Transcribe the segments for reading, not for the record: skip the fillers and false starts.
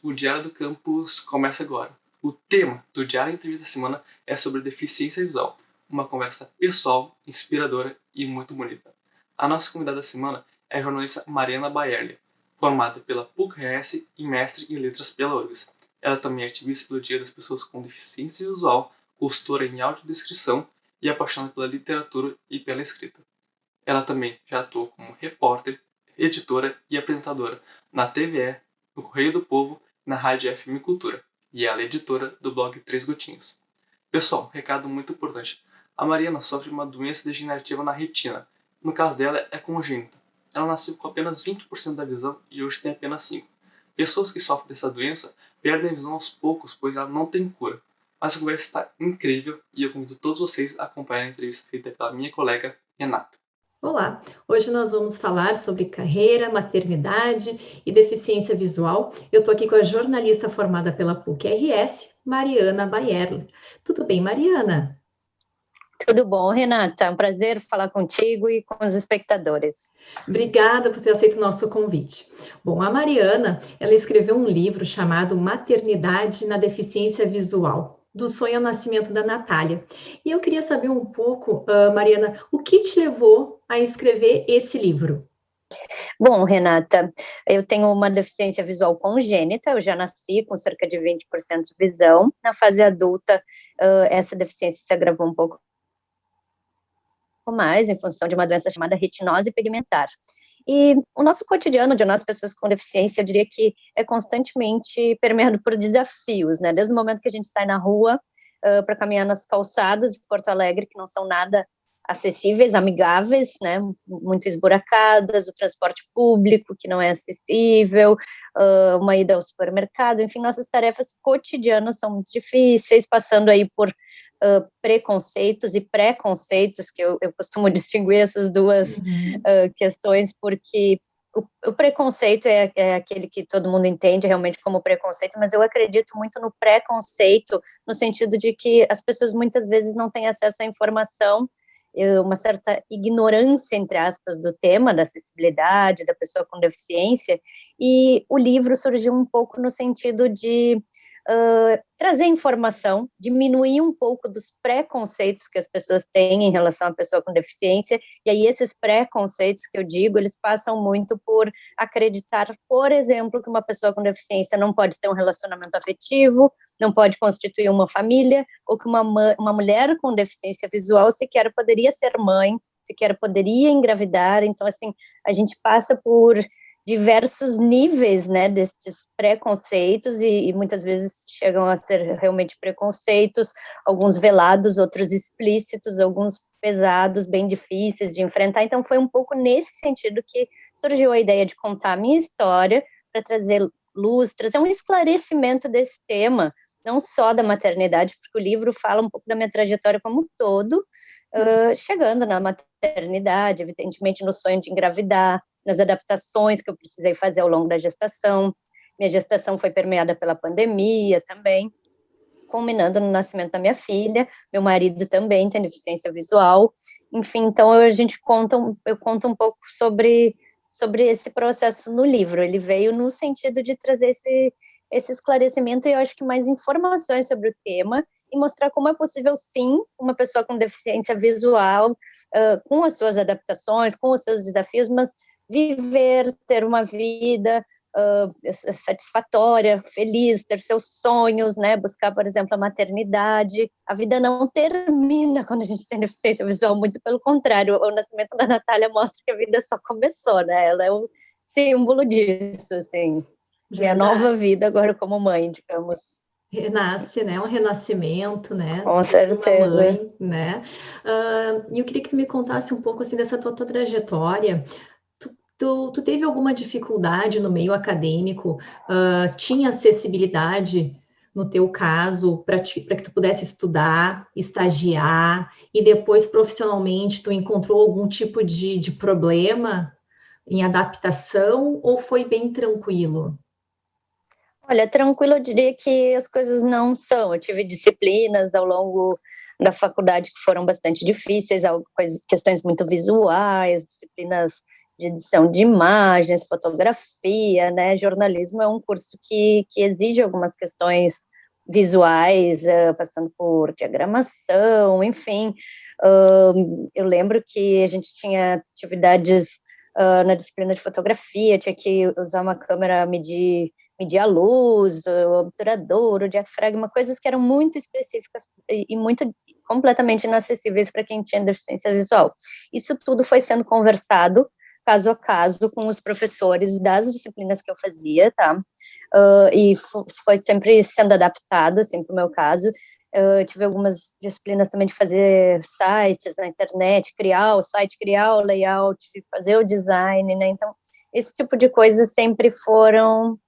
o Diário do Campus começa agora. O tema do Diário Entrevista da Semana é sobre deficiência visual, uma conversa pessoal, inspiradora e muito bonita. A nossa convidada da semana é a jornalista Mariana Baerle, formada pela PUC-RS e mestre em letras pela URGS. Ela também é ativista pelo Dia das Pessoas com Deficiência Visual, consultora em audiodescrição e apaixonada pela literatura e pela escrita. Ela também já atuou como repórter, editora e apresentadora na TVE, no Correio do Povo, na Rádio FM Cultura, e ela é editora do blog Três Gotinhos. Pessoal, recado muito importante. A Mariana sofre de uma doença degenerativa na retina. No caso dela, é congênita. Ela nasceu com apenas 20% da visão e hoje tem apenas 5%. Pessoas que sofrem dessa doença perdem a visão aos poucos, pois ela não tem cura. Mas a conversa está incrível e eu convido todos vocês a acompanhar a entrevista feita pela minha colega Renata. Olá, hoje nós vamos falar sobre carreira, maternidade e deficiência visual. Eu estou aqui com a jornalista formada pela PUC-RS, Mariana Baerle. Tudo bem, Mariana? Tudo bom, Renata? É um prazer falar contigo e com os espectadores. Obrigada por ter aceito o nosso convite. Bom, a Mariana, ela escreveu um livro chamado Maternidade na Deficiência Visual, do sonho ao nascimento da Natália. E eu queria saber um pouco, Mariana, o que te levou a escrever esse livro? Bom, Renata, eu tenho uma deficiência visual congênita, eu já nasci com cerca de 20% de visão. Na fase adulta, essa deficiência se agravou um pouco mais em função de uma doença chamada retinose pigmentar. E o nosso cotidiano de nós, pessoas com deficiência, eu diria que é constantemente permeado por desafios, né? Desde o momento que a gente sai na rua para caminhar nas calçadas de Porto Alegre, que não são nada acessíveis, amigáveis, né? Muito esburacadas, o transporte público que não é acessível, uma ida ao supermercado, enfim, nossas tarefas cotidianas são muito difíceis, passando aí por preconceitos e preconceitos, que eu costumo distinguir essas duas questões, porque o preconceito é aquele que todo mundo entende realmente como preconceito, mas eu acredito muito no preconceito, no sentido de que as pessoas muitas vezes não têm acesso à informação, uma certa ignorância, entre aspas, do tema da acessibilidade, da pessoa com deficiência, e o livro surgiu um pouco no sentido de trazer informação, diminuir um pouco dos preconceitos que as pessoas têm em relação à pessoa com deficiência, e aí esses preconceitos que eu digo, eles passam muito por acreditar, por exemplo, que uma pessoa com deficiência não pode ter um relacionamento afetivo, não pode constituir uma família, ou que uma mulher com deficiência visual sequer poderia ser mãe, sequer poderia engravidar. Então, assim, a gente passa por diversos níveis, né, desses preconceitos e muitas vezes chegam a ser realmente preconceitos, alguns velados, outros explícitos, alguns pesados, bem difíceis de enfrentar. Então foi um pouco nesse sentido que surgiu a ideia de contar a minha história, para trazer luz, trazer um esclarecimento desse tema, não só da maternidade, porque o livro fala um pouco da minha trajetória como um todo, chegando na maternidade, evidentemente no sonho de engravidar, nas adaptações que eu precisei fazer ao longo da gestação. Minha gestação foi permeada pela pandemia também, culminando no nascimento da minha filha. Meu marido também tem deficiência visual. Enfim, então eu conto um pouco sobre esse processo no livro. Ele veio no sentido de trazer esse esclarecimento e eu acho que mais informações sobre o tema e mostrar como é possível, sim, uma pessoa com deficiência visual, com as suas adaptações, com os seus desafios, mas viver, ter uma vida satisfatória, feliz, ter seus sonhos, né? Buscar, por exemplo, a maternidade. A vida não termina quando a gente tem deficiência visual, muito pelo contrário. O nascimento da Natália mostra que a vida só começou, né? Ela é um símbolo disso, assim. É a nova vida agora como mãe, digamos. Renasce, né? Um renascimento, né? Com certeza. Uma mãe, né? E eu queria que tu me contasse um pouco assim dessa tua trajetória. Tu teve alguma dificuldade no meio acadêmico? Tinha acessibilidade no teu caso para que tu pudesse estudar, estagiar e depois profissionalmente tu encontrou algum tipo de problema em adaptação ou foi bem tranquilo? Olha, tranquilo, eu diria que as coisas não são. Eu tive disciplinas ao longo da faculdade que foram bastante difíceis, questões muito visuais, disciplinas de edição de imagens, fotografia, né? Jornalismo é um curso que exige algumas questões visuais, passando por diagramação, enfim. Eu lembro que a gente tinha atividades na disciplina de fotografia, tinha que usar uma câmera, medir a luz, o obturador, o diafragma, coisas que eram muito específicas e muito completamente inacessíveis para quem tinha deficiência visual. Isso tudo foi sendo conversado caso a caso com os professores das disciplinas que eu fazia, tá? E foi sempre sendo adaptado, assim, para o meu caso. Tive algumas disciplinas também de fazer sites na internet, criar o site, criar o layout, fazer o design, né? Então, esse tipo de coisas sempre foram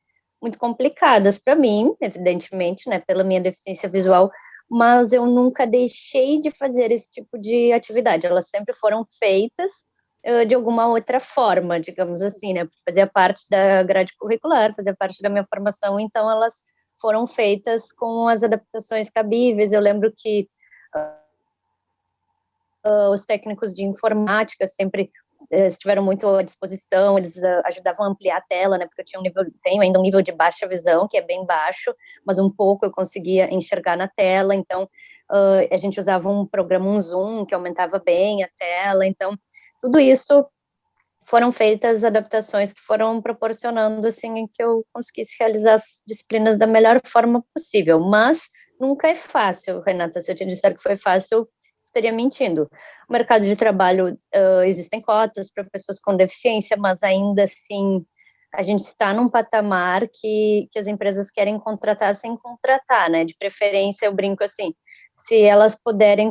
muito complicadas para mim, evidentemente, né, pela minha deficiência visual, mas eu nunca deixei de fazer esse tipo de atividade. Elas sempre foram feitas de alguma outra forma, digamos assim, né? Fazia parte da grade curricular, fazia parte da minha formação, então elas foram feitas com as adaptações cabíveis. Eu lembro que os técnicos de informática sempre estiveram muito à disposição, eles ajudavam a ampliar a tela, né, porque tenho ainda um nível de baixa visão, que é bem baixo, mas um pouco eu conseguia enxergar na tela, então a gente usava um programa, um Zoom, que aumentava bem a tela, então tudo isso foram feitas adaptações que foram proporcionando, assim, que eu conseguisse realizar as disciplinas da melhor forma possível, mas nunca é fácil, Renata, se eu te disser que foi fácil, estaria mentindo. O mercado de trabalho, existem cotas para pessoas com deficiência, mas ainda assim, a gente está num patamar que as empresas querem contratar sem contratar, né? De preferência, eu brinco assim, se elas puderem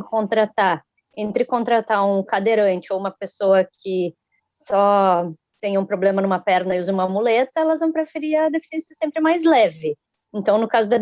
entre contratar um cadeirante ou uma pessoa que só tem um problema numa perna e usa uma muleta, elas vão preferir a deficiência sempre mais leve. Então, no caso da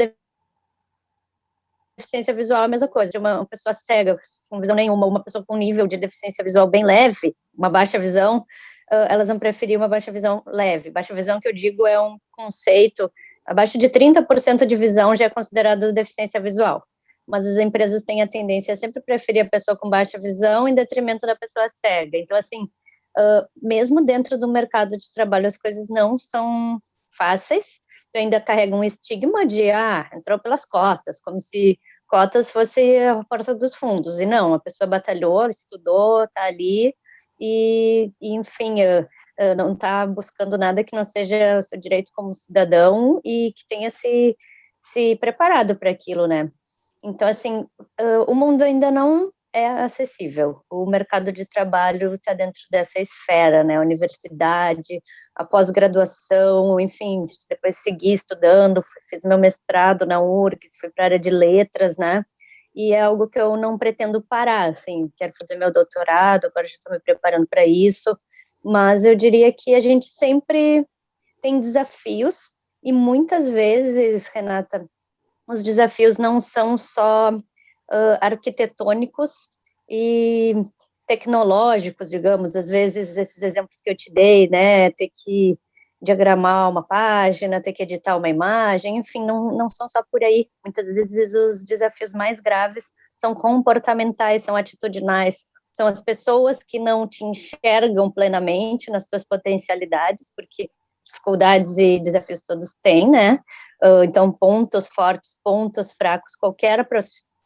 deficiência visual, é a mesma coisa. Uma pessoa cega, com visão nenhuma, uma pessoa com nível de deficiência visual bem leve, uma baixa visão, elas vão preferir uma baixa visão leve. Baixa visão, que eu digo, é um conceito, abaixo de 30% de visão já é considerado deficiência visual. Mas as empresas têm a tendência a sempre preferir a pessoa com baixa visão em detrimento da pessoa cega. Então, assim, mesmo dentro do mercado de trabalho, as coisas não são fáceis. Tu ainda carrega um estigma de, entrou pelas cotas, como se cotas fosse a porta dos fundos. E não, a pessoa batalhou, estudou, tá ali, enfim, não está buscando nada que não seja o seu direito como cidadão e que tenha se preparado para aquilo, né? Então, assim, o mundo ainda não é acessível. O mercado de trabalho está dentro dessa esfera, né? A universidade, a pós-graduação, enfim, depois segui estudando, fiz meu mestrado na URGS, fui para a área de letras, né? E é algo que eu não pretendo parar, assim, quero fazer meu doutorado, agora já estou me preparando para isso, mas eu diria que a gente sempre tem desafios e muitas vezes, Renata, os desafios não são só arquitetônicos e tecnológicos, digamos, às vezes esses exemplos que eu te dei, né, ter que diagramar uma página, ter que editar uma imagem, enfim, não são só por aí. Muitas vezes os desafios mais graves são comportamentais, são atitudinais, são as pessoas que não te enxergam plenamente nas suas potencialidades, porque dificuldades e desafios todos têm, né? Então, pontos fortes, pontos fracos, qualquer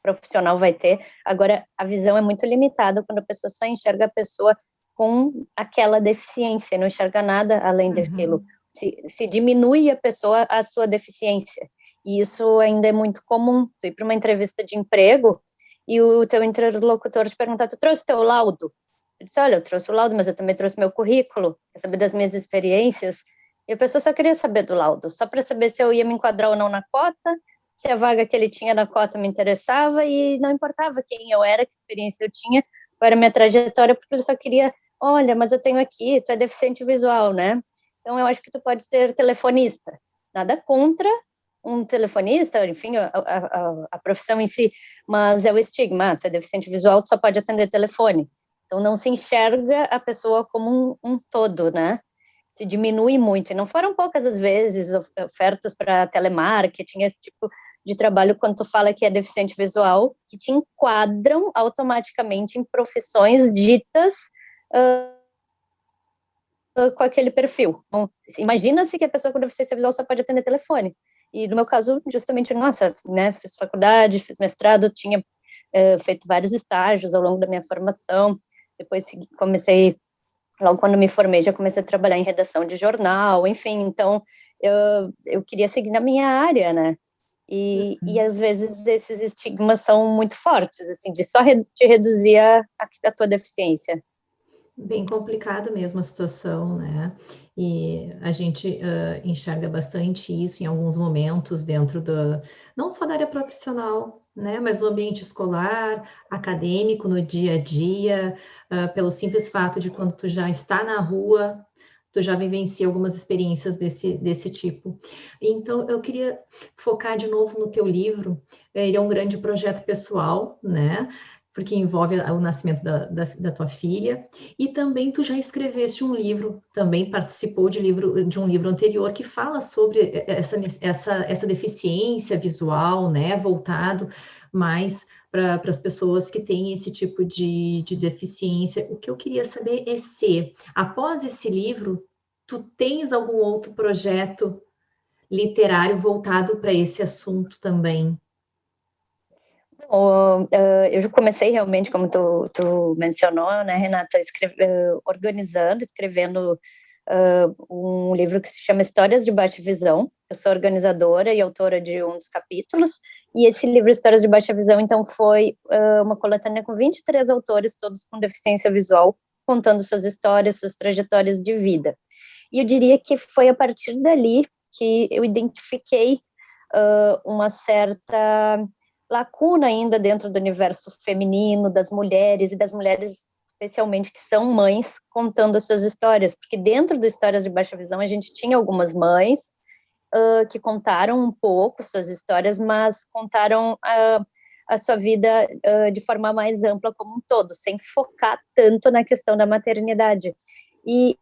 profissional vai ter. Agora, a visão é muito limitada quando a pessoa só enxerga a pessoa com aquela deficiência, não enxerga nada além daquilo. Se diminui a pessoa, a sua deficiência. E isso ainda é muito comum. Tu ir para uma entrevista de emprego e o teu interlocutor te perguntar, tu trouxe teu laudo? Eu disse, olha, eu trouxe o laudo, mas eu também trouxe meu currículo, quer saber das minhas experiências. E a pessoa só queria saber do laudo, só para saber se eu ia me enquadrar ou não na cota, se a vaga que ele tinha na cota me interessava, e não importava quem eu era, que experiência eu tinha, qual era a minha trajetória, porque ele só queria, olha, mas eu tenho aqui, tu é deficiente visual, né? Então eu acho que tu pode ser telefonista. Nada contra um telefonista, enfim, a profissão em si, mas é o estigma, tu é deficiente visual, tu só pode atender telefone. Então não se enxerga a pessoa como um todo, né? Se diminui muito, e não foram poucas as vezes ofertas para telemarketing, esse tipo de trabalho, quando tu fala que é deficiente visual, que te enquadram automaticamente em profissões ditas com aquele perfil. Então, imagina-se que a pessoa com deficiência visual só pode atender telefone. E no meu caso, justamente, nossa, né, fiz faculdade, fiz mestrado, tinha feito vários estágios ao longo da minha formação, depois comecei, logo quando me formei, já comecei a trabalhar em redação de jornal, enfim, então eu queria seguir na minha área, né, e às vezes esses estigmas são muito fortes, assim, de só te reduzir a tua deficiência. Bem complicado mesmo a situação, né? E a gente enxerga bastante isso em alguns momentos dentro não só da área profissional, né? Mas no ambiente escolar, acadêmico, no dia a dia, pelo simples fato de quando tu já está na rua, tu já vivencia algumas experiências desse tipo. Então, eu queria focar de novo no teu livro. Ele é um grande projeto pessoal, né? Porque envolve o nascimento da tua filha, e também tu já escreveste um livro, também participou de um livro anterior que fala sobre essa deficiência visual, né, voltado mais para as pessoas que têm esse tipo de deficiência. O que eu queria saber é se, após esse livro, tu tens algum outro projeto literário voltado para esse assunto também? Eu já comecei realmente, como tu mencionou, né, Renata, escrevendo um livro que se chama Histórias de Baixa Visão. Eu sou organizadora e autora de um dos capítulos, e esse livro, Histórias de Baixa Visão, então foi uma coletânea com 23 autores, todos com deficiência visual, contando suas histórias, suas trajetórias de vida. E eu diria que foi a partir dali que eu identifiquei uma certa lacuna ainda dentro do universo feminino, das mulheres, e das mulheres especialmente que são mães, contando as suas histórias, porque dentro do Histórias de Baixa Visão a gente tinha algumas mães que contaram um pouco suas histórias, mas contaram a sua vida de forma mais ampla como um todo, sem focar tanto na questão da maternidade. E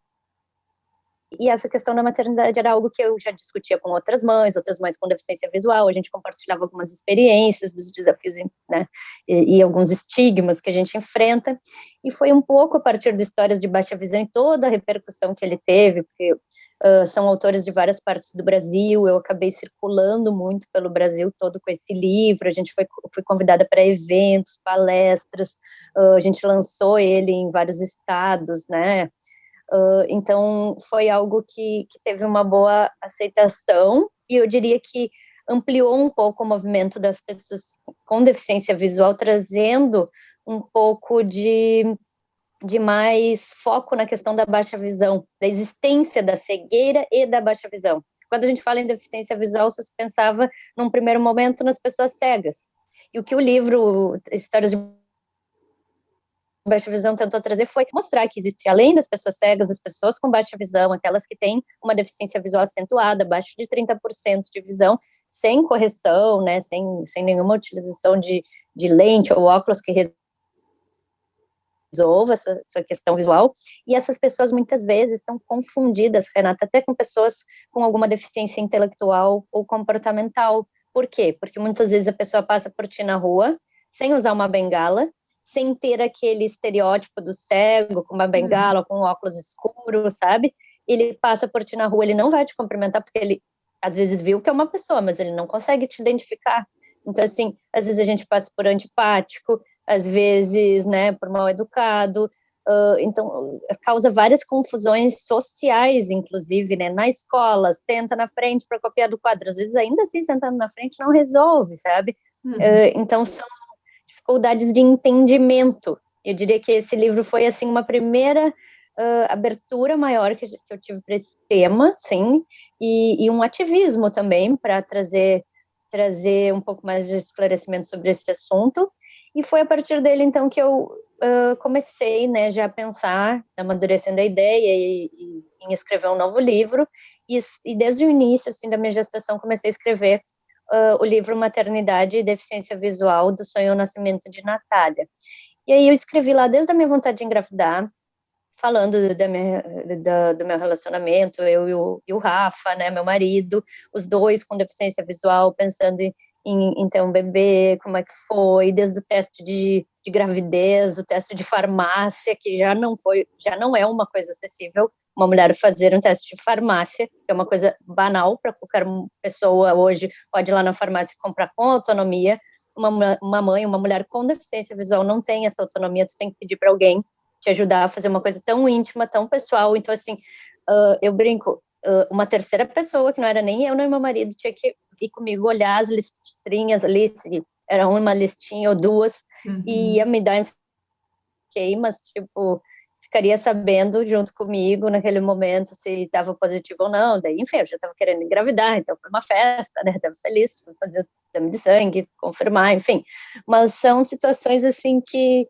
essa questão da maternidade era algo que eu já discutia com outras mães com deficiência visual, a gente compartilhava algumas experiências dos desafios, né, e alguns estigmas que a gente enfrenta, e foi um pouco a partir de Histórias de Baixa Visão e toda a repercussão que ele teve, porque são autores de várias partes do Brasil, eu acabei circulando muito pelo Brasil todo com esse livro, fui convidada para eventos, palestras, a gente lançou ele em vários estados, né, então, foi algo que teve uma boa aceitação, e eu diria que ampliou um pouco o movimento das pessoas com deficiência visual, trazendo um pouco de mais foco na questão da baixa visão, da existência da cegueira e da baixa visão. Quando a gente fala em deficiência visual, você pensava, num primeiro momento, nas pessoas cegas. E o que o livro Histórias de Baixa Visão tentou trazer foi mostrar que existe, além das pessoas cegas, as pessoas com baixa visão, aquelas que têm uma deficiência visual acentuada, abaixo de 30% de visão, sem correção, né, sem nenhuma utilização de lente ou óculos que resolva a sua questão visual, e essas pessoas muitas vezes são confundidas, Renata, até com pessoas com alguma deficiência intelectual ou comportamental. Por quê? Porque muitas vezes a pessoa passa por ti na rua, sem usar uma bengala, sem ter aquele estereótipo do cego, com uma bengala, com um óculos escuro, sabe? Ele passa por ti na rua, ele não vai te cumprimentar, porque ele, às vezes, viu que é uma pessoa, mas ele não consegue te identificar. Então, assim, às vezes a gente passa por antipático, às vezes, né, por mal educado, então, causa várias confusões sociais, inclusive, né, na escola, senta na frente para copiar do quadro, às vezes, ainda assim, sentando na frente não resolve, sabe? Então, são dificuldades de entendimento. Eu diria que esse livro foi, assim, uma primeira abertura maior que eu tive para esse tema, sim, e um ativismo também para trazer um pouco mais de esclarecimento sobre esse assunto, e foi a partir dele, então, que eu comecei, né, já a pensar, amadurecendo a ideia em escrever um novo livro, e desde o início, assim, da minha gestação, comecei a escrever o livro Maternidade e Deficiência Visual, do Sonho ao Nascimento de Natália. E aí eu escrevi lá desde a minha vontade de engravidar, falando do meu relacionamento, eu e o Rafa, né, meu marido, os dois com deficiência visual, pensando em ter um bebê, como é que foi, desde o teste de gravidez, o teste de farmácia, que já não é uma coisa acessível uma mulher fazer um teste de farmácia, que é uma coisa banal para qualquer pessoa hoje, pode ir lá na farmácia e comprar com autonomia. Uma mãe, uma mulher com deficiência visual não tem essa autonomia, tu tem que pedir para alguém te ajudar a fazer uma coisa tão íntima, tão pessoal. Então, assim, eu brinco, uma terceira pessoa, que não era nem eu nem meu marido, tinha que ir comigo olhar as listrinhas ali, se era uma listinha ou duas, e ia me dar mas, tipo, ficaria sabendo junto comigo naquele momento se estava positivo ou não. Daí, enfim, eu já estava querendo engravidar, então foi uma festa, né? Estava feliz, fui fazer o exame de sangue, confirmar, enfim. Mas são situações, assim, que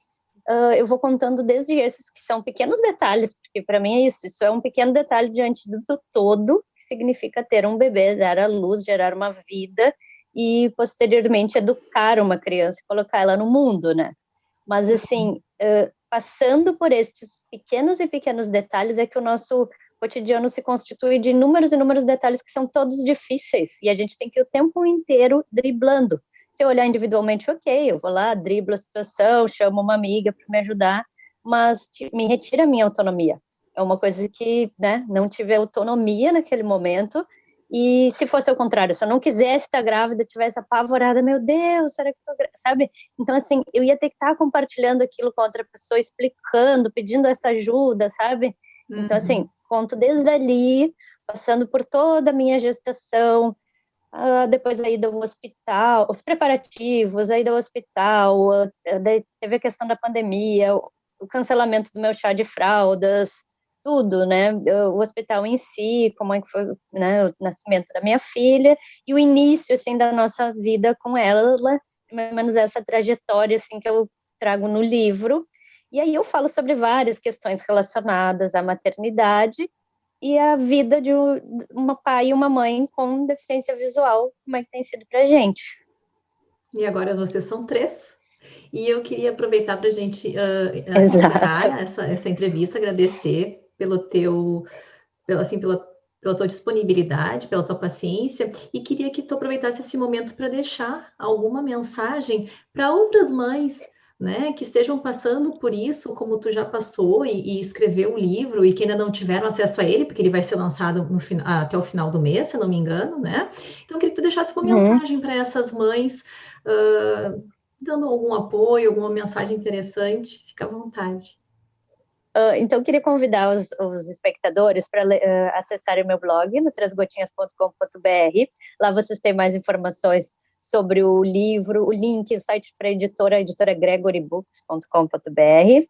eu vou contando desde esses que são pequenos detalhes, porque para mim é isso é um pequeno detalhe diante do todo, que significa ter um bebê, dar à luz, gerar uma vida e, posteriormente, educar uma criança e colocar ela no mundo, né? Mas, assim, passando por estes pequenos e pequenos detalhes, é que o nosso cotidiano se constitui de inúmeros e inúmeros detalhes que são todos difíceis, e a gente tem que ir o tempo inteiro driblando. Se eu olhar individualmente, ok, eu vou lá, driblo a situação, chamo uma amiga para me ajudar, mas me retira a minha autonomia. É uma coisa que, né, não tive autonomia naquele momento, e se fosse ao contrário, se eu não quisesse estar grávida, tivesse apavorada, meu Deus, será que estou grávida? Sabe? Então, assim, eu ia ter que estar compartilhando aquilo com outra pessoa, explicando, pedindo essa ajuda, sabe? Então, assim, conto desde ali, passando por toda a minha gestação, depois a ida ao hospital, os preparativos, a ida ao hospital, daí teve a questão da pandemia, o cancelamento do meu chá de fraldas, tudo, né? O hospital em si, como é que foi, né, o nascimento da minha filha e o início, assim, da nossa vida com ela, mais ou menos essa trajetória, assim, que eu trago no livro. E aí eu falo sobre várias questões relacionadas à maternidade e a vida de uma pai e uma mãe com deficiência visual, como é que tem sido pra gente. E agora vocês são 3. E eu queria aproveitar para a gente Exato. encerrar essa entrevista, agradecer pela tua disponibilidade, pela tua paciência, e queria que tu aproveitasse esse momento para deixar alguma mensagem para outras mães, né, que estejam passando por isso, como tu já passou e escreveu um livro e que ainda não tiveram acesso a ele, porque ele vai ser lançado até o final do mês, se não me engano, né? Então, eu queria que tu deixasse uma mensagem para essas mães, dando algum apoio, alguma mensagem interessante. Fica à vontade. Então, eu queria convidar os espectadores para acessarem o meu blog, no trasgotinhas.com.br. Lá vocês têm mais informações sobre o livro, o link, o site para a editora gregorybooks.com.br.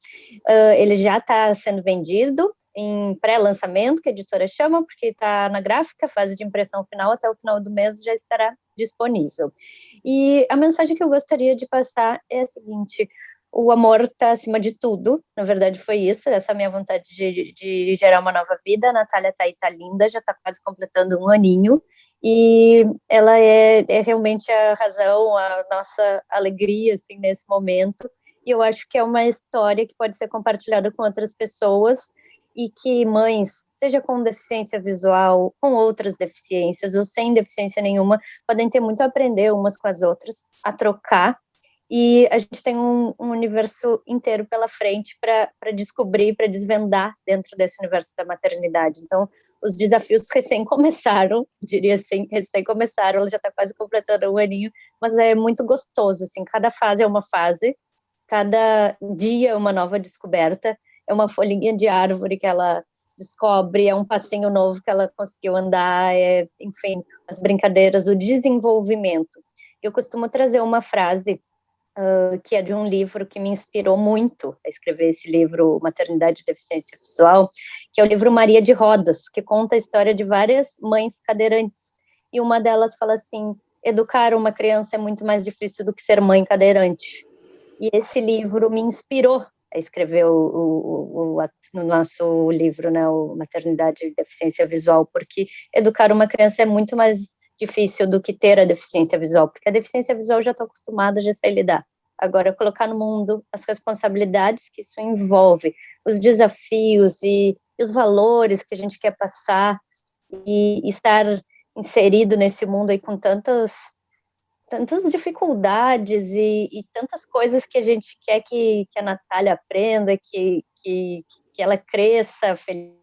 Ele já está sendo vendido em pré-lançamento, que a editora chama, porque está na gráfica, fase de impressão final, até o final do mês já estará disponível. E a mensagem que eu gostaria de passar é a seguinte: o amor está acima de tudo, na verdade foi isso, essa minha vontade de gerar uma nova vida. A Natália tá aí, tá linda, já está quase completando 1 aninho, e ela é realmente a razão, a nossa alegria, assim, nesse momento, e eu acho que é uma história que pode ser compartilhada com outras pessoas, e que mães, seja com deficiência visual, com outras deficiências, ou sem deficiência nenhuma, podem ter muito a aprender umas com as outras, a trocar, e a gente tem um universo inteiro pela frente para descobrir, para desvendar dentro desse universo da maternidade. Então, os desafios recém começaram, diria assim, recém começaram, ela já está quase completando 1 aninho, mas é muito gostoso, assim, cada fase é uma fase, cada dia é uma nova descoberta, é uma folhinha de árvore que ela descobre, é um passinho novo que ela conseguiu andar, enfim, as brincadeiras, o desenvolvimento. Eu costumo trazer uma frase que é de um livro que me inspirou muito a escrever esse livro, Maternidade e Deficiência Visual, que é o livro Maria de Rodas, que conta a história de várias mães cadeirantes, e uma delas fala assim: educar uma criança é muito mais difícil do que ser mãe cadeirante. E esse livro me inspirou a escrever no nosso livro, né, o Maternidade e Deficiência Visual, porque educar uma criança é muito mais difícil do que ter a deficiência visual, porque a deficiência visual eu já estou acostumada, já sei lidar. Agora, colocar no mundo as responsabilidades que isso envolve, os desafios e os valores que a gente quer passar, e estar inserido nesse mundo aí com tantas dificuldades e tantas coisas que a gente quer que a Natália aprenda, que ela cresça feliz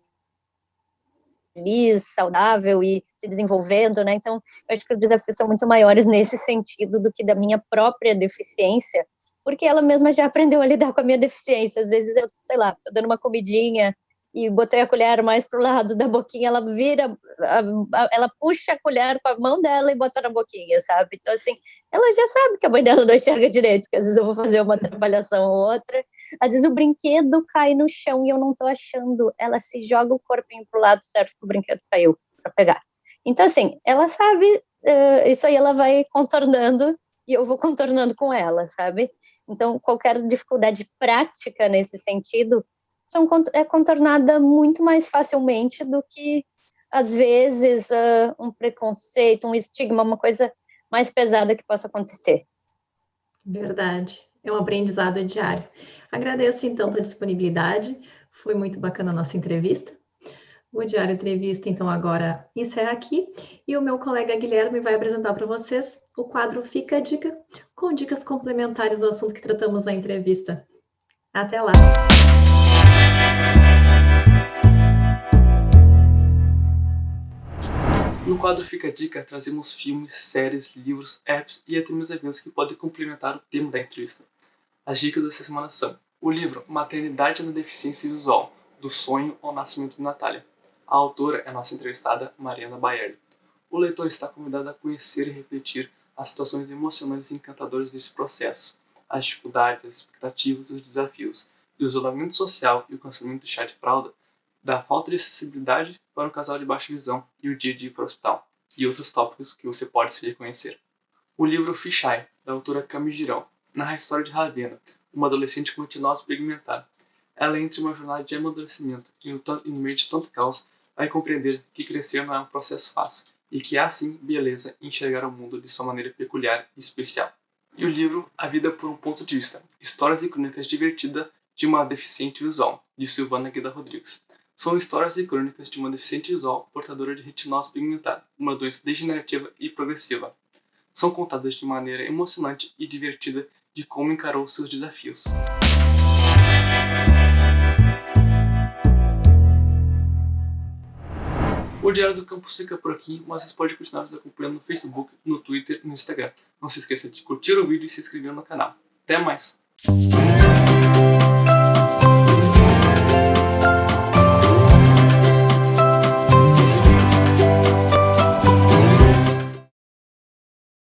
feliz, saudável e se desenvolvendo, né? Então, eu acho que os desafios são muito maiores nesse sentido do que da minha própria deficiência, porque ela mesma já aprendeu a lidar com a minha deficiência. Às vezes eu, sei lá, tô dando uma comidinha e botei a colher mais pro lado da boquinha, ela vira, ela puxa a colher com a mão dela e bota na boquinha, sabe? Então, assim, ela já sabe que a mãe dela não enxerga direito, que às vezes eu vou fazer uma atrapalhação ou outra. Às vezes o brinquedo cai no chão e eu não tô achando. Ela se joga o corpinho pro lado certo que o brinquedo caiu para pegar. Então, assim, ela sabe, isso aí ela vai contornando e eu vou contornando com ela, sabe? Então, qualquer dificuldade prática nesse sentido é contornada muito mais facilmente do que, às vezes, um preconceito, um estigma, uma coisa mais pesada que possa acontecer. Verdade. É um aprendizado diário. Agradeço, então, a disponibilidade. Foi muito bacana a nossa entrevista. O Diário Entrevista, então, agora encerra aqui. E o meu colega Guilherme vai apresentar para vocês o quadro Fica a Dica, com dicas complementares ao assunto que tratamos na entrevista. Até lá! No quadro Fica a Dica, trazemos filmes, séries, livros, apps e até mesmo eventos que podem complementar o tema da entrevista. As dicas dessa semana são o livro Maternidade na Deficiência Visual, do sonho ao nascimento de Natália. A autora é a nossa entrevistada Mariana Baerli. O leitor está convidado a conhecer e refletir as situações emocionantes e encantadoras desse processo, as dificuldades, as expectativas e os desafios, e o isolamento social e o cancelamento do chá de fralda, da falta de acessibilidade para o casal de baixa visão e o dia a dia para o hospital, e outros tópicos que você pode se reconhecer. O livro Fichai, da autora Camille Girão, narra a história de Ravena, uma adolescente com retinose pigmentada. Ela entra em uma jornada de amadurecimento e no meio de tanto caos vai compreender que crescer não é um processo fácil e que há sim beleza em enxergar o mundo de sua maneira peculiar e especial. E o livro A Vida por um Ponto de Vista, Histórias e Crônicas Divertidas de uma Deficiente Visual, de Silvana Guida Rodrigues. São histórias e crônicas de uma deficiente visual portadora de retinose pigmentada, uma doença degenerativa e progressiva. São contadas de maneira emocionante e divertida de como encarou seus desafios. O Diário do Campus fica por aqui, mas você pode continuar nos acompanhando no Facebook, no Twitter e no Instagram. Não se esqueça de curtir o vídeo e se inscrever no canal. Até mais!